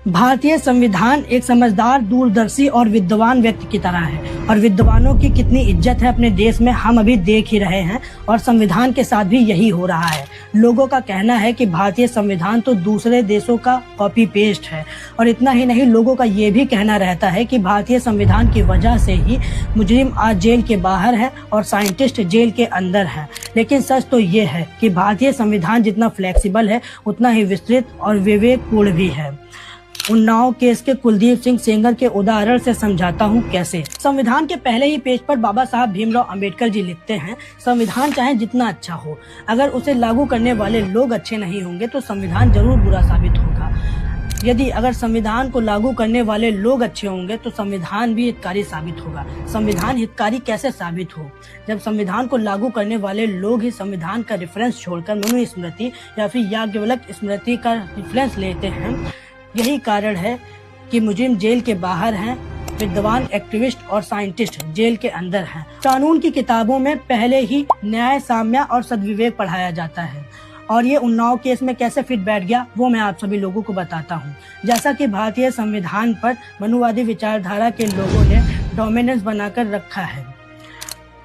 भारतीय संविधान एक समझदार, दूरदर्शी और विद्वान व्यक्ति की तरह है और विद्वानों की कितनी इज्जत है अपने देश में हम अभी देख ही रहे हैं और संविधान के साथ भी यही हो रहा है। लोगों का कहना है कि भारतीय संविधान तो दूसरे देशों का कॉपी पेस्ट है और इतना ही नहीं, लोगों का ये भी कहना रहता है कि भारतीय संविधान की वजह से ही मुजरिम आज जेल के बाहर है और साइंटिस्ट जेल के अंदर है। लेकिन सच तो ये है कि भारतीय संविधान जितना फ्लेक्सिबल है उतना ही विस्तृत और विवेकपूर्ण भी है। उन्नाव केस के कुलदीप सिंह सेंगर के उदाहरण से समझाता हूँ कैसे। संविधान के पहले ही पेज पर बाबा साहब भीमराव अंबेडकर जी लिखते हैं, संविधान चाहे जितना अच्छा हो, अगर उसे लागू करने वाले लोग अच्छे नहीं होंगे तो संविधान जरूर बुरा साबित होगा। यदि अगर संविधान को लागू करने वाले लोग अच्छे होंगे तो संविधान भी हितकारी साबित होगा। संविधान हितकारी कैसे साबित हो? जब संविधान को लागू करने वाले लोग ही संविधान का रेफरेंस छोड़कर मनुस्मृति या फिर याज्ञवल्क्य स्मृति का रेफरेंस लेते हैं। यही कारण है कि मुजरिम जेल के बाहर हैं, विद्वान, एक्टिविस्ट और साइंटिस्ट जेल के अंदर हैं। कानून की किताबों में पहले ही न्याय, साम्य और सद्विवेक पढ़ाया जाता है और ये उन्नाव केस में कैसे फिट बैठ गया वो मैं आप सभी लोगों को बताता हूँ। जैसा कि भारतीय संविधान पर मनुवादी विचारधारा के लोगों ने डोमिनेंस बनाकर रखा है,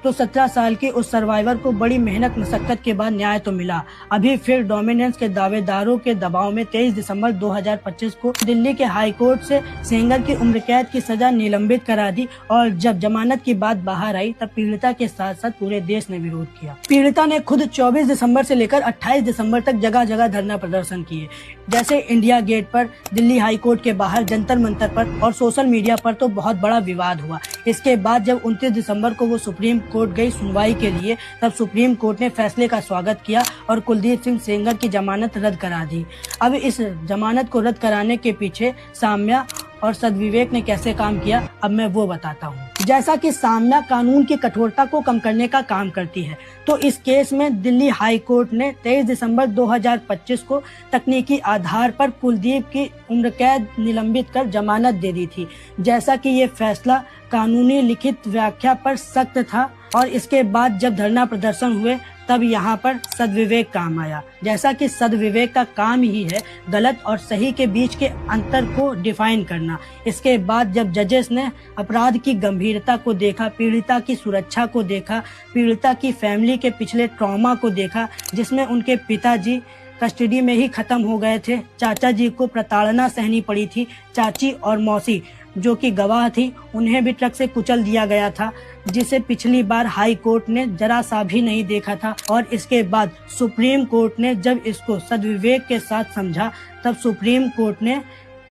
तो 17 साल के उस सर्वाइवर को बड़ी मेहनत मशक्कत के बाद न्याय तो मिला। अभी फिर डोमिनेंस के दावेदारों के दबाव में 23 दिसंबर 2025 को दिल्ली के हाई कोर्ट से सेंगर की उम्र कैद की सजा निलंबित करा दी और जब जमानत की बात बाहर आई तब पीड़िता के साथ साथ पूरे देश ने विरोध किया। पीड़िता ने खुद 24 दिसंबर से लेकर 28 दिसंबर तक जगह जगह धरना प्रदर्शन किए, जैसे इंडिया गेट पर, दिल्ली हाई कोर्ट के बाहर, जंतर मंतर पर और सोशल मीडिया पर तो बहुत बड़ा विवाद हुआ। इसके बाद जब 29 दिसंबर को वो सुप्रीम कोर्ट गई सुनवाई के लिए, तब सुप्रीम कोर्ट ने फैसले का स्वागत किया और कुलदीप सिंह सेंगर की जमानत रद्द करा दी। अब इस जमानत को रद्द कराने के पीछे साम्य और सद्विवेक ने कैसे काम किया, अब मैं वो बताता हूँ। जैसा कि साम्य कानून की कठोरता को कम करने का काम करती है, तो इस केस में दिल्ली हाई कोर्ट ने 23 दिसंबर 2025 को तकनीकी आधार पर कुलदीप की उम्र कैद निलंबित कर जमानत दे दी थी। जैसा कि ये फैसला कानूनी लिखित व्याख्या पर सख्त था और इसके बाद जब धरना प्रदर्शन हुए तब यहाँ पर सद्विवेक काम आया। जैसा कि सद्विवेक का काम ही है गलत और सही के बीच के अंतर को डिफाइन करना। इसके बाद जब जजेस ने अपराध की गंभीरता को देखा, पीड़िता की सुरक्षा को देखा, पीड़िता की फैमिली के पिछले ट्रॉमा को देखा जिसमें उनके पिताजी कस्टडी में ही खत्म हो गए थे, चाचा जी को प्रताड़ना सहनी पड़ी थी, चाची और मौसी जो कि गवाह थी उन्हें भी ट्रक से कुचल दिया गया था, जिसे पिछली बार हाई कोर्ट ने जरा सा भी नहीं देखा था। और इसके बाद सुप्रीम कोर्ट ने जब इसको सद्विवेक के साथ समझा तब सुप्रीम कोर्ट ने